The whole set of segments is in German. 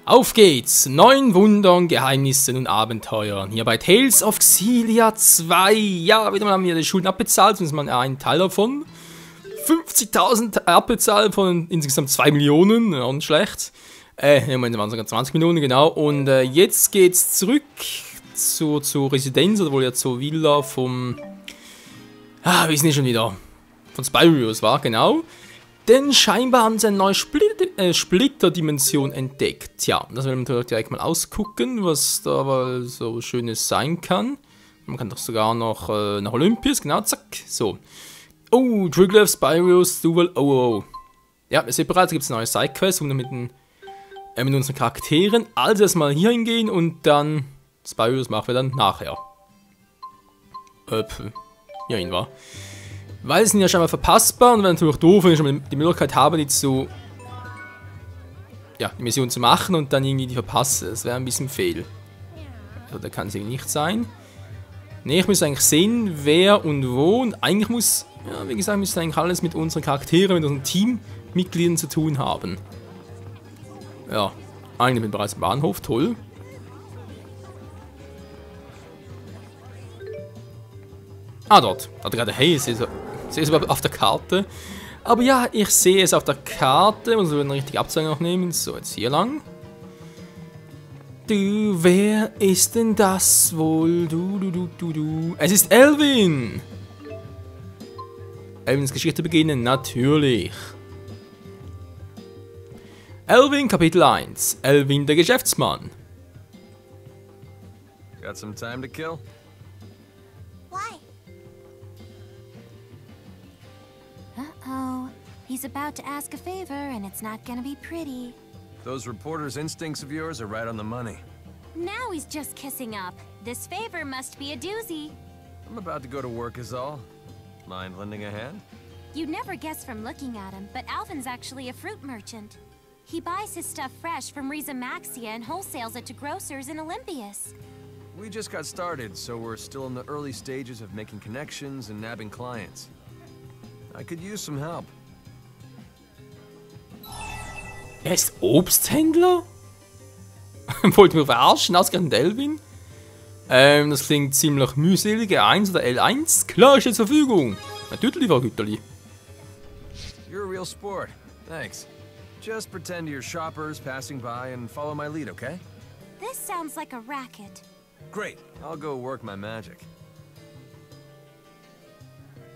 Auf geht's! 9 Wundern, Geheimnissen und Abenteuern. Hier bei Tales of Xillia 2. Ja, wieder mal haben wir die Schulden abbezahlt, zumindest mal einen Teil davon. 50.000 abbezahlt von insgesamt 2 Millionen, auch nicht schlecht. Im Moment waren es sogar 20 Millionen, genau. Und jetzt geht's zurück zur Residenz, oder wohl ja zur Villa vom... wie ist denn schon wieder? Von Spyrios war, genau. Denn scheinbar haben sie eine neue Splitterdimension entdeckt. Tja, das werden wir natürlich direkt mal ausgucken, was da mal so Schönes sein kann. Man kann doch sogar noch nach Olympus, genau, zack, so. Oh, Triglav, Spyrios, Duval, oh. Ja, ihr seht bereits, da gibt es eine neue Sidequest, mit unseren Charakteren. Also erstmal hier hingehen und dann Spyrios machen wir dann nachher. Ja, ihn war. Weil sie sind ja scheinbar verpassbar und wäre natürlich doof, wenn ich schon die Möglichkeit habe, die Mission zu machen und dann irgendwie die verpasse. Das wäre ein bisschen fehl. Also, da kann es irgendwie nicht sein. Ne, ich muss eigentlich sehen, wer und wo. Und eigentlich muss, ja, wie gesagt, müsste eigentlich alles mit unseren Charakteren, mit unseren Teammitgliedern zu tun haben. Ja, eigentlich bin ich bereits im Bahnhof, toll. Ah, dort. Da gerade, hey, ich sehe es überhaupt auf der Karte. Aber ja, ich sehe es auf der Karte. Muss eine richtige Abzweigung noch nehmen. So, jetzt hier lang. Du, wer ist denn das wohl? Du. Es ist Elvin! Elvins Geschichte beginnen, natürlich. Elvin, Kapitel 1. Elvin, der Geschäftsmann. Got some time to kill? Why? Uh-oh. He's about to ask a favor, and it's not gonna be pretty. Those reporters' instincts of yours are right on the money. Now he's just kissing up. This favor must be a doozy. I'm about to go to work is all. Mind lending a hand? You'd never guess from looking at him, but Alvin's actually a fruit merchant. He buys his stuff fresh from Riza Maxia and wholesales it to grocers in Olympias. We just got started, so we're still in the early stages of making connections and nabbing clients. I could use some help. Er ist Obsthändler? Wollte mich verarschen, ausgerechnet Elvin? Das klingt ziemlich mühselig. R1 oder L1? Klar, steht zur Verfügung. Natürlich, Frau Güterli. You're a real sport. Thanks. Just pretend you're shoppers passing by and follow my lead, okay? This sounds like a racket. Great. I'll go work my magic.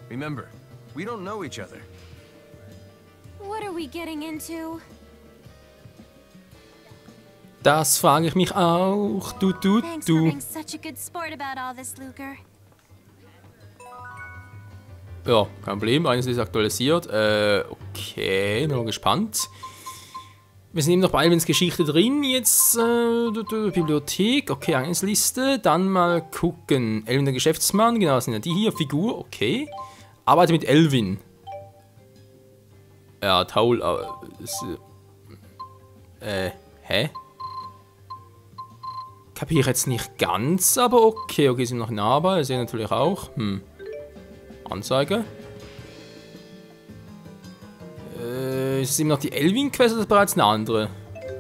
Remember, we don't know each other. What are we getting into? Das frage ich mich auch. Thanks for being such a good sport about all this, Luger. Ja, kein Problem. Eines ist aktualisiert. Okay, bin mal gespannt. Wir sind eben noch bei Elvins Geschichte drin. Jetzt Bibliothek. Okay, Einzelsliste. Dann mal gucken. Elvin der Geschäftsmann. Genau, das sind ja die hier. Figur. Okay. Arbeite mit Elvin. Ja, Taul. Hä? Kapiere ich jetzt nicht ganz, aber okay. Okay, sind noch nahbar. Das sehen natürlich auch. Anzeige. Ist es immer noch die Elvin-Quest oder ist bereits eine andere?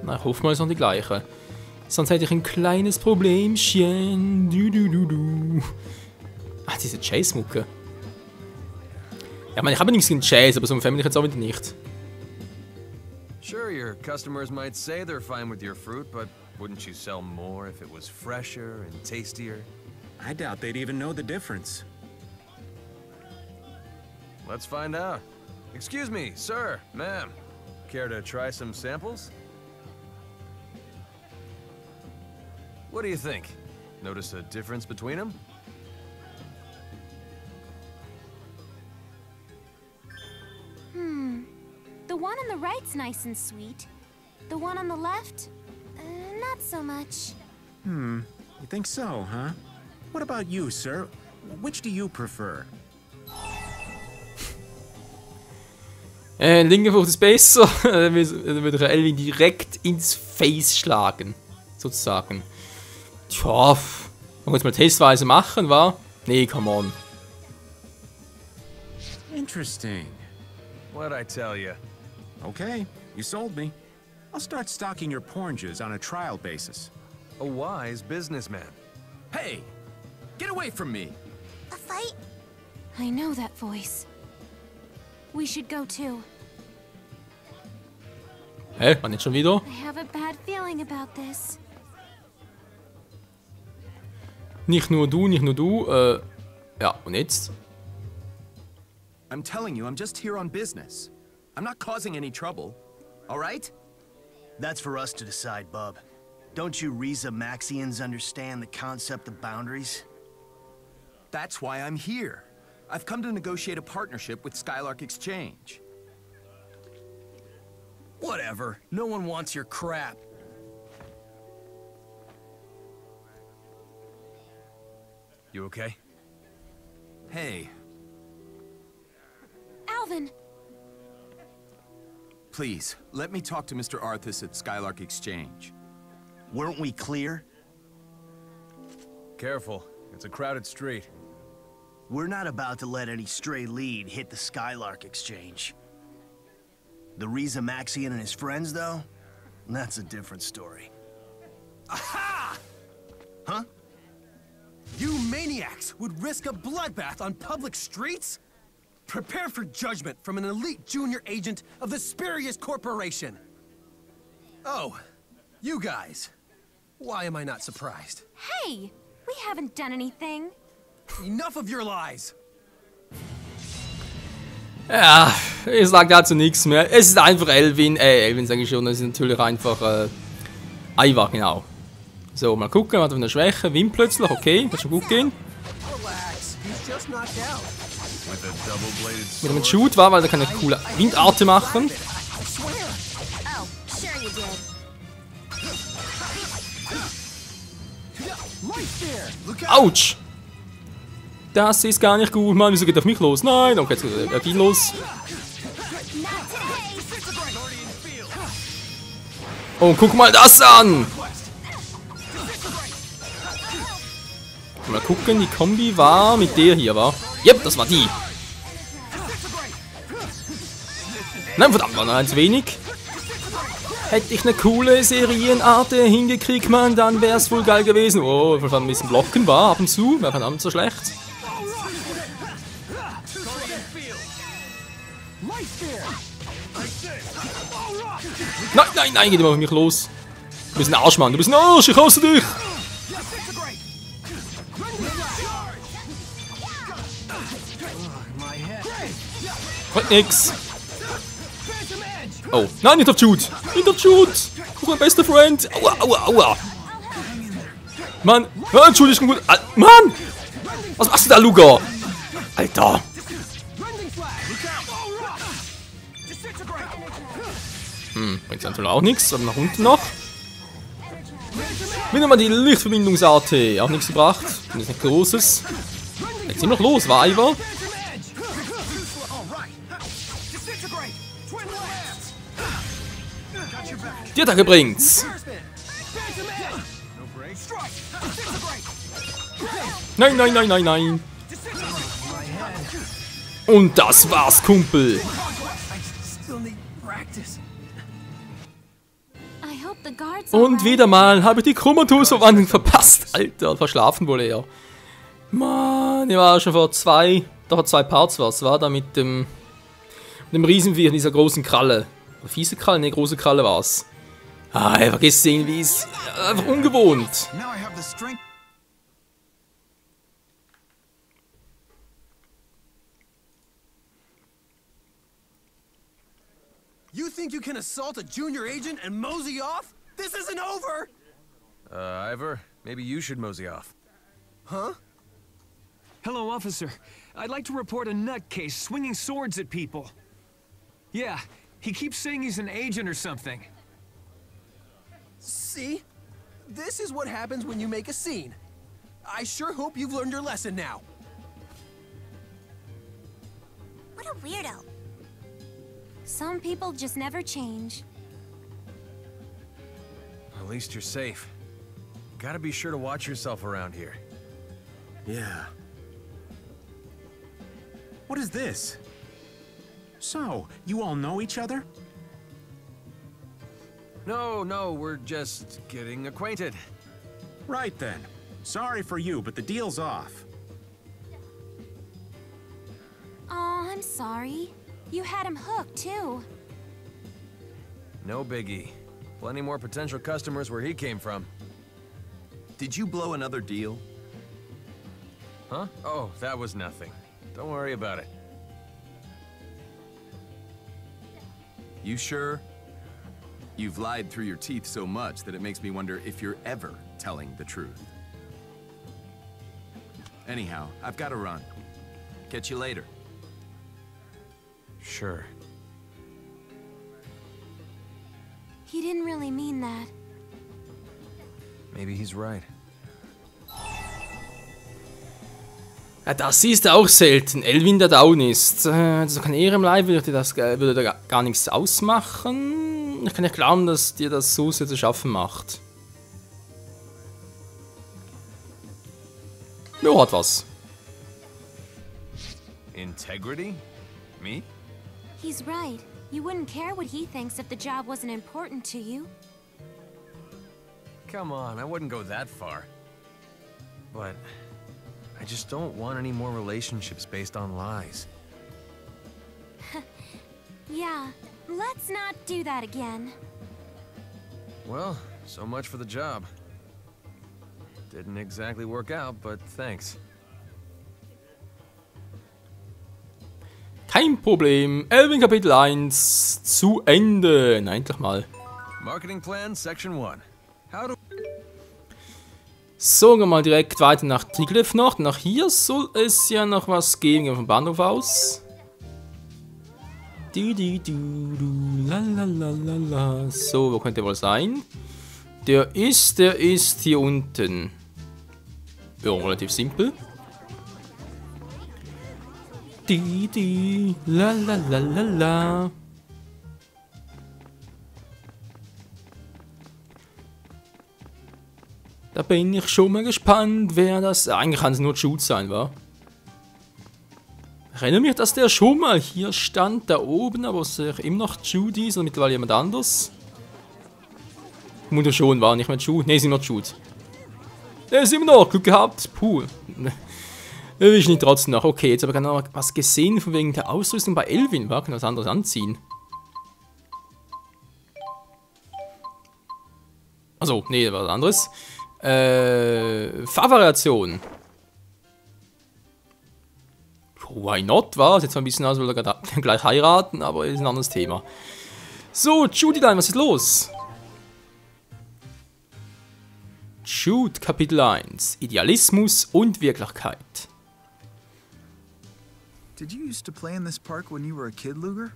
Na, ich hoffe mal, es ist noch die gleiche. Sonst hätte ich ein kleines Problemchen. Ach, diese Chase-Mucke. Ja, ich habe nichts gegen Chase, aber so ein Family jetzt auch wieder nicht. Sure, your customers might say they're fine with your fruit, but wouldn't you sell more if it was fresher and tastier? I doubt they'd even know the difference. Let's find out. Excuse me, sir, ma'am. Care to try some samples? What do you think? Notice a difference between them? The one on the right's nice and sweet. The one on the left, not so much. You think so, huh? What about you, sir? Which do you prefer? Linke Frucht ist besser. Dann würde ich Elvin direkt ins Face schlagen. Sozusagen. Tja, wollen wir jetzt mal testweise machen, wa? Nee, come on. Interesting. What'd I tell you? Okay, you sold me. I'll start stocking your pornges on a trial basis. A wise businessman. Hey! Get away from me! A fight? I know that voice. We should go too. Hä? War nicht schon wieder? I have a bad feeling about this. Nicht nur du, nicht nur du. Ja, und jetzt? I'm telling you, I'm just here on business. I'm not causing any trouble. Alright? That's for us to decide, bub. Don't you Riza Maxians understand the concept of boundaries? That's why I'm here. I've come to negotiate a partnership with Skylark Exchange. Whatever. No one wants your crap. You okay? Hey, Alvin! please, let me talk to Mr. Arthas at Skylark Exchange. Weren't we clear? Careful. It's a crowded street. We're not about to let any stray lead hit the Skylark Exchange. The Riza Maxian and his friends, though? That's a different story. Aha! Huh? You maniacs would risk a bloodbath on public streets? Prepare for judgment from an elite junior agent of the Spurious Corporation. Oh, you guys. Why am I not surprised? Hey! We haven't done anything. Enough of your lies! Ja, ich sag dazu nichts mehr. Es ist einfach Elvin. Elvin sage ich schon, das ist natürlich einfach Aiva, genau. So, mal gucken, hat er eine Schwäche. Wind plötzlich, okay, wird schon gut gehen. Relax, he's just knocked out. With a double-bladed Mit einem sword. Shoot war, weil er keine coole Windarte machen. I swear! Oh, sure you did. Autsch! Das ist gar nicht gut, Mann. Wieso geht er auf mich los? Nein, dann geht's auf ihn los. Oh, guck mal das an! Mal gucken, die Kombi war mit der hier, war. Yep, das war die. Nein, verdammt, war noch eins wenig. Hätte ich eine coole Serienart hingekriegt, man, dann wäre es wohl geil gewesen. Oh, weil ein bisschen blocken war ab und zu, wäre verdammt so schlecht. Nein, nein, nein, geht immer auf mich los. Du bist ein Arsch, Mann, du bist ein Arsch, ich hasse dich. Bringt nix. Oh, nein, nicht auf Jude. Nicht auf Jude. Guck, mein bester Freund. Aua, aua, aua. Mann, ja, Entschuldigung, gut. Mann! Was machst du da, Luger? Alter. Bringt natürlich auch nichts, aber nach unten noch. Wieder mal die Lichtverbindungsarte. Auch nichts gebracht. Das ist nicht Großes. Jetzt sind wir noch los, war Ivar. Die Attacke bringt's. Nein, nein, nein, nein, nein. Und das war's, Kumpel. Und wieder mal habe ich die Chromatos-Verwandlung verpasst. Alter, verschlafen wohl eher. Mann, ich war schon vor zwei Parts was, war da mit dem Riesenvieh, dieser großen Kralle. Fiese Kralle? Ne, große Kralle war's. Ah, ich vergesse irgendwie, ist einfach ungewohnt. Now I have the strength. You think you can assault a junior agent and mosey off? This isn't over! Ivor, maybe you should mosey off. Huh? Hello, officer. I'd like to report a nutcase swinging swords at people. Yeah, he keeps saying he's an agent or something. See? This is what happens when you make a scene. I sure hope you've learned your lesson now. What a weirdo. Some people just never change. At least you're safe. Gotta be sure to watch yourself around here. Yeah. What is this? So, you all know each other? No, we're just getting acquainted. Right then. Sorry for you, but the deal's off. Oh, I'm sorry. You had him hooked, too. No biggie. Plenty more potential customers where he came from. Did you blow another deal? Huh? Oh, that was nothing. Don't worry about it. You sure? You've lied through your teeth so much that it makes me wonder if you're ever telling the truth. Anyhow, I've got to run. Catch you later. Sure. He didn't really mean that. Maybe he's right. Ja, das ist auch selten. Elvin, der down ist. Also keine Ehre im Leib, würde da gar nichts ausmachen. Ich kann nicht glauben, dass dir das so sehr zu schaffen macht. Ja, hat was. Integrity? Me? He's right. You wouldn't care what he thinks if the job wasn't important to you. Come on, I wouldn't go that far. But I just don't want any more relationships based on lies. Yeah, let's not do that again. Well, so much for the job. Didn't exactly work out, but thanks. Kein Problem. Elvin Kapitel 1 zu Ende. Na, endlich mal. Marketing Plan, Section 1. How do... So, gehen wir mal direkt weiter nach Tiglev noch. Nach hier soll es ja noch was geben. Gehen wir vom Bahnhof aus. Lalalala. So, wo könnte er wohl sein? Der ist hier unten. Ja, relativ simpel. Lalalala. Da bin ich schon mal gespannt, wer das... Eigentlich kann es nur Jude sein, wa? Ich erinnere mich, dass der schon mal hier stand, da oben, aber es ist immer noch Jude ist oder mittlerweile jemand anders. Mutter schon, war nicht mehr Jude. Ne, ist immer Jude. Der ist immer noch, Glück gehabt. Puh. Ich nicht trotzdem noch. Okay, jetzt habe ich noch was gesehen von wegen der Ausrüstung bei Elvin, war? Kann was anderes anziehen. Achso, nee, was anderes. Farbvariation. Why not, was? Jetzt mal ein bisschen aus, weil wir gleich heiraten, aber ist ein anderes Thema. So, Judyline, was ist los? Jude, Kapitel 1. Idealismus und Wirklichkeit. Did you used to play in this park when you were a kid, Luger?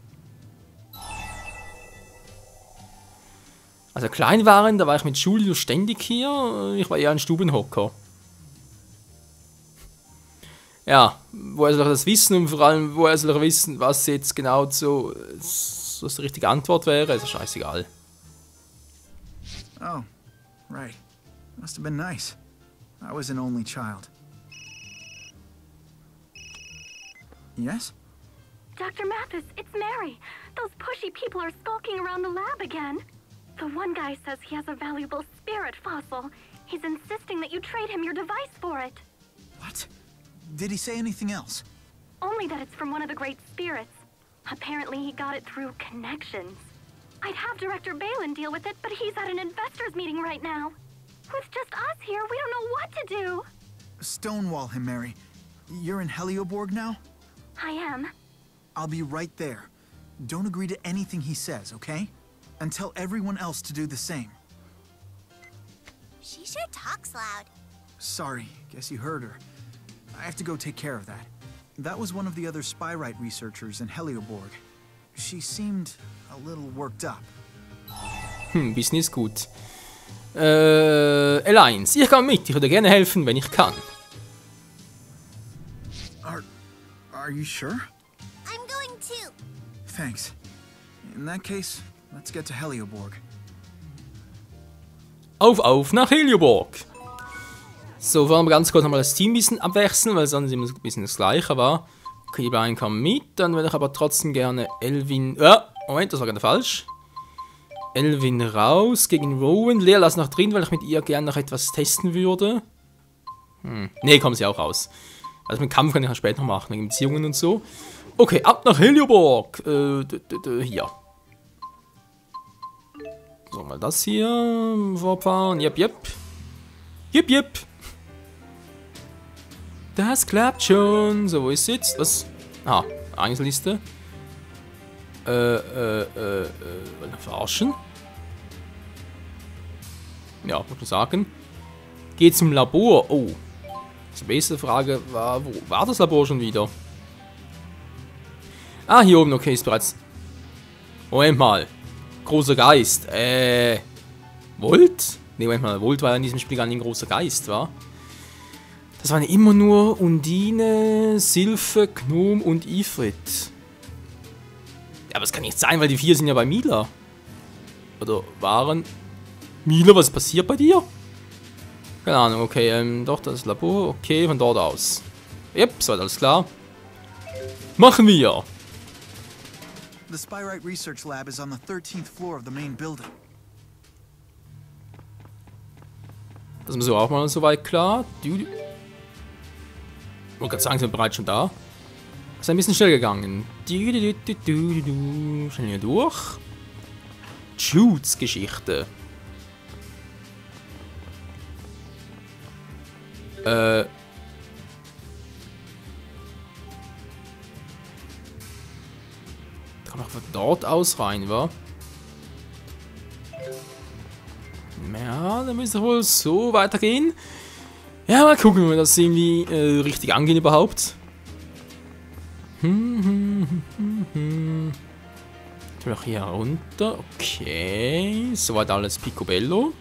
Also klein waren, da war ich mit Julio ständig hier. Ich war eher ein Stubenhocker. Ja, woher soll ich das wissen und vor allem, woher soll ich wissen, was jetzt genau so die richtige Antwort wäre? Ist scheißegal. Oh, right. Must have been nice. I was an only child. Yes? Dr. Mathis, it's Mary. Those pushy people are skulking around the lab again. The one guy says he has a valuable spirit fossil. He's insisting that you trade him your device for it. What? Did he say anything else? Only that it's from one of the great spirits. Apparently he got it through connections. I'd have Director Balin deal with it, but he's at an investors meeting right now. With just us here, we don't know what to do. Stonewall him, Mary. You're in Helioborg now? I am. I'll be right there. Don't agree to anything he says, okay? And tell everyone else to do the same. She sure talks loud. Sorry, guess you heard her. I have to go take care of that. That was one of the other Spyrite researchers in Helioborg. She seemed a little worked up. Bisschen ist gut. L1, ich komme mit. Ich würde gerne helfen, wenn ich kann. Are you sure? I'm going too. Thanks. In that case, let's get to Helioborg. Auf nach Helioborg. So, wollen wir ganz kurz nochmal das Team ein bisschen abwechseln, weil sonst immer ein bisschen das Gleiche war. Okay, die beiden kommen mit, dann würde ich aber trotzdem gerne Elvin... Moment, das war gerade falsch. Elvin raus gegen Rowan. Lea lass noch drin, weil ich mit ihr gerne noch etwas testen würde. Ne, kommen sie auch raus. Also mit Kampf kann ich ja später noch machen, wegen Beziehungen und so. Okay, ab nach Helioborg. Hier. So, mal das hier vorfahren. Jep. Das klappt schon. So, wo ist jetzt? Was? Ah, Einzelliste. Verarschen? Ja, muss ich sagen. Geht zum Labor. Oh. Die nächste Frage war, wo war das Labor schon wieder? Ah, hier oben, okay, ist bereits... Moment mal. Großer Geist. Volt? Ne, Moment mal, Volt war ja in diesem Spiel gar nicht ein großer Geist, wa? Das waren immer nur Undine, Sylphe, Gnome und Ifrit. Ja, aber es kann nicht sein, weil die 4 sind ja bei Mila. Oder waren... Mila, was ist passiert bei dir? Keine Ahnung, okay, doch, das Labor, okay, von dort aus. Yep, so, alles klar. Machen wir! The Spyrite Research Lab is on the 13th floor of the main building. Das ist mir so auch mal soweit klar. Ich wollte gerade sagen, sind wir bereits schon da. Ist ein bisschen schnell gegangen. Schnell hier durch. Judes Geschichte. Kann man von dort aus rein, wa? Ja, dann müsste wohl so weitergehen. Ja, mal gucken, ob wir das irgendwie richtig angehen überhaupt. Natürlich hier runter. Okay. Soweit alles picobello.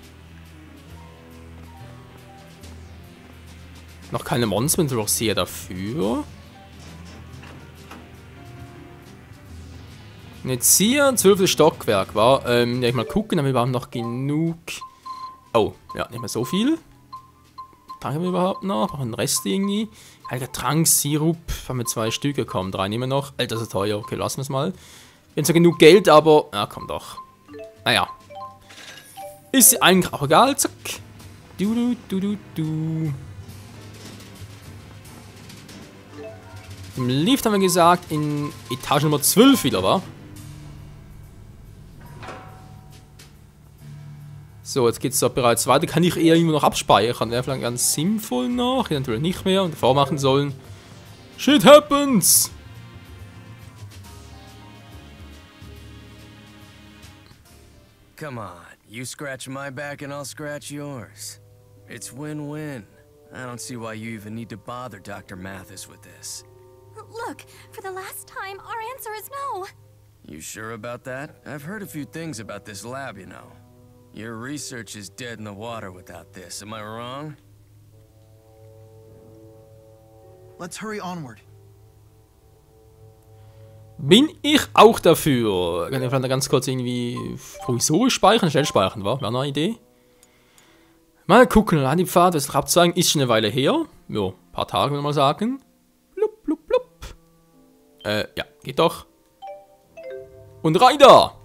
Noch keine Monster, bin ich sehr dafür. Und jetzt hier, 12. Stockwerk, war. Ja, ich mal gucken, aber wir haben noch genug. Oh, ja, nicht mehr so viel. Trank haben wir überhaupt noch? Brauchen den Rest irgendwie. Heiliger Trank, Sirup. Haben wir 2 Stücke, kommen 3 nehmen wir noch. Das ist teuer, okay, lassen wir es mal. Wir haben zwar genug Geld, aber. Ja, komm doch. Naja. Ist eigentlich auch egal, zack. Im Lift haben wir gesagt, in Etage Nummer 12 wieder, wa? So, jetzt geht es doch bereits weiter. Kann ich eher immer noch abspeichern. Wäre vielleicht ganz sinnvoll noch. Hier natürlich nicht mehr. Und vormachen sollen. Shit happens! Come on, you scratch my back and I'll scratch yours. It's win-win. I don't see why you even need to bother Dr. Mathis with this. Look, for the last time, our answer is no. You sure about that? I've heard a few things about this lab, you know. Your research is dead in the water without this, am I wrong? Let's hurry onward. Bin ich auch dafür. Kann ich vielleicht ganz kurz irgendwie provisorisch speichern? Schnell speichern, wa? Wäre eine Idee. Mal gucken, an die Pfad, was ich abzeigen, ist schon eine Weile her. Jo, ein paar Tage, würde ich mal sagen. Blub, blub, blub. Ja, geht doch. Und rein da!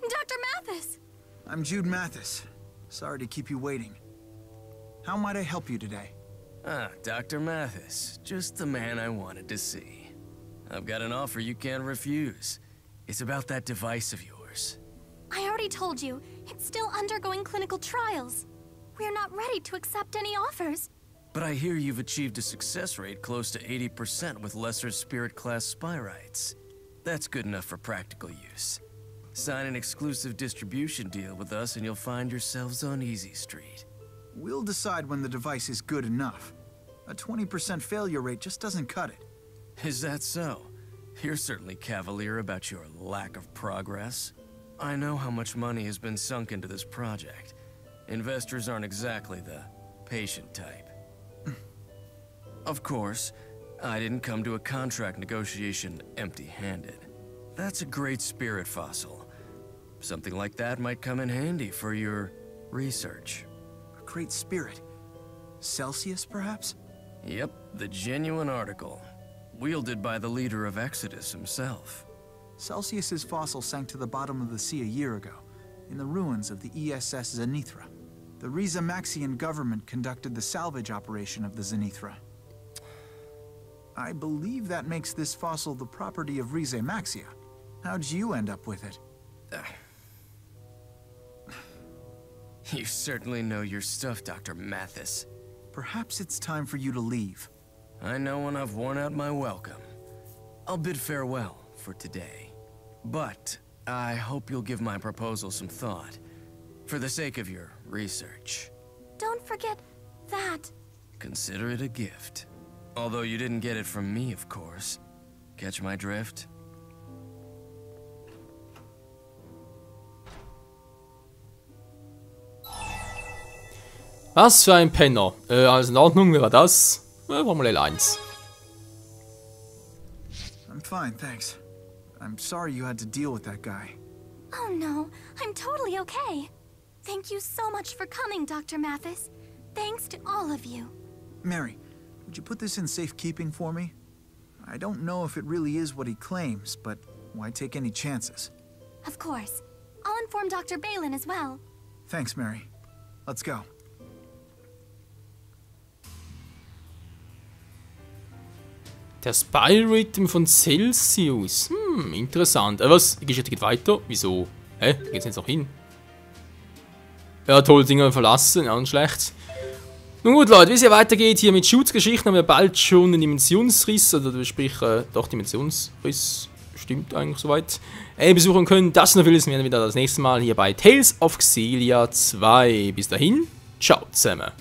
Dr. Mathis! I'm Jude Mathis. Sorry to keep you waiting. How might I help you today? Ah, Dr. Mathis. Just the man I wanted to see. I've got an offer you can't refuse. It's about that device of yours. I already told you, it's still undergoing clinical trials. We're not ready to accept any offers. But I hear you've achieved a success rate close to 80% with lesser spirit class Spyrites. That's good enough for practical use. Sign an exclusive distribution deal with us and you'll find yourselves on Easy Street. We'll decide when the device is good enough. A 20% failure rate just doesn't cut it. Is that so? You're certainly cavalier about your lack of progress. I know how much money has been sunk into this project. Investors aren't exactly the patient type. Of course, I didn't come to a contract negotiation empty-handed. That's a great spirit fossil. Something like that might come in handy for your research. A great spirit? Celsius, perhaps? Yep, the genuine article. Wielded by the leader of Exodus himself. Celsius's fossil sank to the bottom of the sea a year ago, in the ruins of the ESS Zenithra. The Riza Maxian government conducted the salvage operation of the Zenithra. I believe that makes this fossil the property of Riza Maxia. How'd you end up with it? You certainly know your stuff, Dr. Mathis. Perhaps it's time for you to leave. I know when I've worn out my welcome. I'll bid farewell for today. But I hope you'll give my proposal some thought, for the sake of your research. Don't forget that. Consider it a gift. Although you didn't get it from me, of course. Catch my drift? Was für ein Penner. Also in Ordnung wäre das. Formel 1. I'm fine, thanks. I'm sorry you had to deal with that guy. Oh no, I'm totally okay. Thank you so much for coming, Dr. Mathis. Thanks to all of you. Mary, would you put this in safekeeping for me? I don't know if it really is what he claims, but why take any chances? Of course. I'll inform Dr. Balin as well. Thanks, Mary. Let's go. Der Spy-Rhythm von Celsius. Interessant. Was? Die Geschichte geht weiter? Wieso? Hä? Da geht's jetzt noch hin. Ja, toll, Dinger verlassen. Ja, nicht schlecht. Nun gut, Leute, wie es hier weitergeht, hier mit Shoots-Geschichten haben wir bald schon einen Dimensionsriss, oder sprich, doch Dimensionsriss, stimmt eigentlich soweit, besuchen können. Das und noch vieles mehr wieder das nächste Mal hier bei Tales of Xillia 2. Bis dahin, ciao zusammen.